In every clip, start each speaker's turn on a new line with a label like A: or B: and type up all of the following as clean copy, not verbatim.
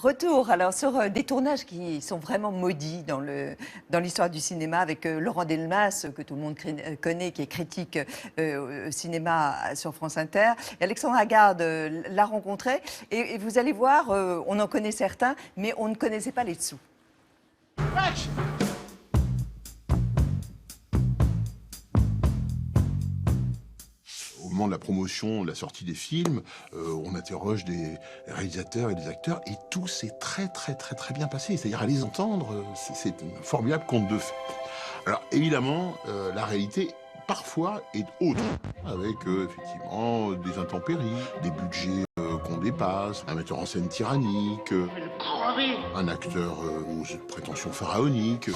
A: Retour alors sur des tournages qui sont vraiment maudits dans l'histoire du cinéma avec Laurent Delmas, que tout le monde connaît, qui est critique cinéma sur France Inter. Et Alexandre Agarde l'a rencontré et vous allez voir, on en connaît certains, mais on ne connaissait pas les dessous.
B: Au moment de la promotion, de la sortie des films, on interroge des réalisateurs et des acteurs et tout s'est très bien passé. C'est-à-dire à les entendre, c'est un formidable conte de fées. Alors évidemment, la réalité parfois est autre, avec effectivement des intempéries, des budgets qu'on dépasse, un metteur en scène tyrannique, un acteur aux prétentions pharaoniques.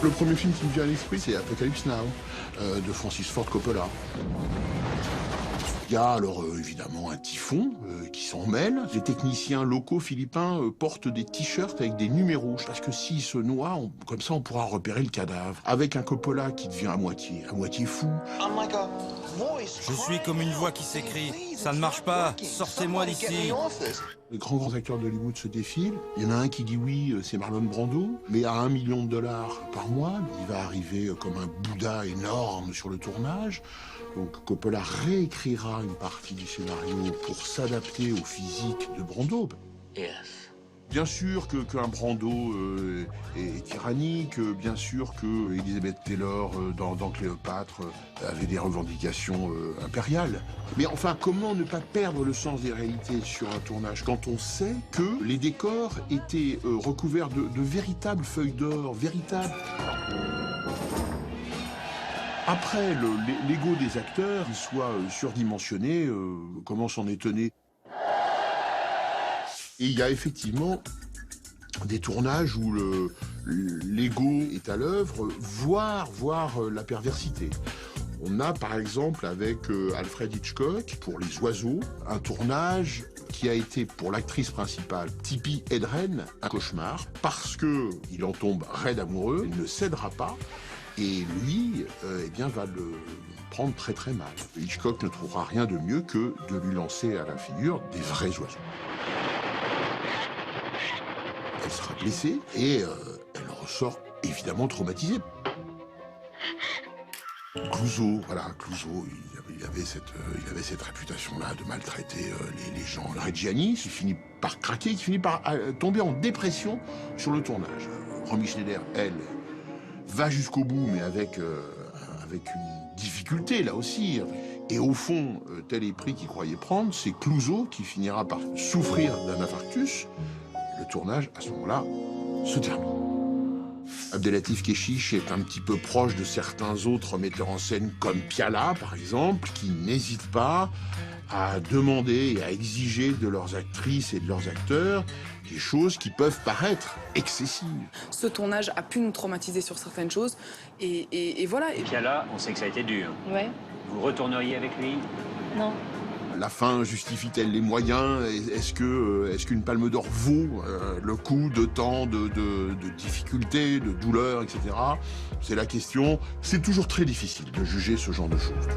B: Le premier film qui me vient à l'esprit, c'est Apocalypse Now, de Francis Ford Coppola. Il y a alors évidemment un typhon qui s'en mêle. Les techniciens locaux philippins portent des t-shirts avec des numéros, parce que s'ils se noient, comme ça on pourra repérer le cadavre. Avec un Coppola qui devient à moitié fou.
C: Je suis comme une voix qui s'écrie. Ça ne marche pas, sortez-moi d'ici.
B: Les grands acteurs d'Hollywood se défilent. Il y en a un qui dit oui, c'est Marlon Brando, mais à $1 million par mois, il va arriver comme un Bouddha énorme sur le tournage. Donc Coppola réécrira une partie du scénario pour s'adapter au physique de Brando.
D: Yes.
B: Bien sûr qu'un Brando est tyrannique, bien sûr que Elizabeth Taylor dans Cléopâtre avait des revendications impériales. Mais enfin, comment ne pas perdre le sens des réalités sur un tournage quand on sait que les décors étaient recouverts de véritables feuilles d'or, véritables... Après, l'ego des acteurs, qu'ils soient surdimensionnés, comment s'en étonner? Et il y a effectivement des tournages où l'ego est à l'œuvre, voire la perversité. On a par exemple avec Alfred Hitchcock, pour Les Oiseaux, un tournage qui a été pour l'actrice principale, Tippi Hedren, un cauchemar, parce qu'il en tombe raide amoureux, il ne cédera pas, et lui, eh bien, va le prendre très mal. Hitchcock ne trouvera rien de mieux que de lui lancer à la figure des vrais oiseaux. Elle sera blessée et elle ressort évidemment traumatisée. Clouzot, il avait cette réputation-là de maltraiter les gens. Reggiani, il finit par craquer, il finit par tomber en dépression sur le tournage. Romy Schneider, elle, va jusqu'au bout, mais avec une difficulté, là aussi. Et au fond, tel est pris qu'il croyait prendre, c'est Clouzot qui finira par souffrir d'un infarctus. Le tournage, à ce moment-là, se termine. Abdelatif Kechiche est un petit peu proche de certains autres metteurs en scène, comme Piala, par exemple, qui n'hésitent pas à demander et à exiger de leurs actrices et de leurs acteurs des choses qui peuvent paraître excessives.
E: Ce tournage a pu nous traumatiser sur certaines choses, et voilà.
D: Et Piala, on sait que ça a été dur.
F: Ouais.
D: Vous retourneriez avec lui?
F: Non.
B: La fin justifie-t-elle les moyens? Est-ce qu'une Palme d'Or vaut le coup de temps, de difficultés, de douleurs, etc. C'est la question. C'est toujours très difficile de juger ce genre de choses.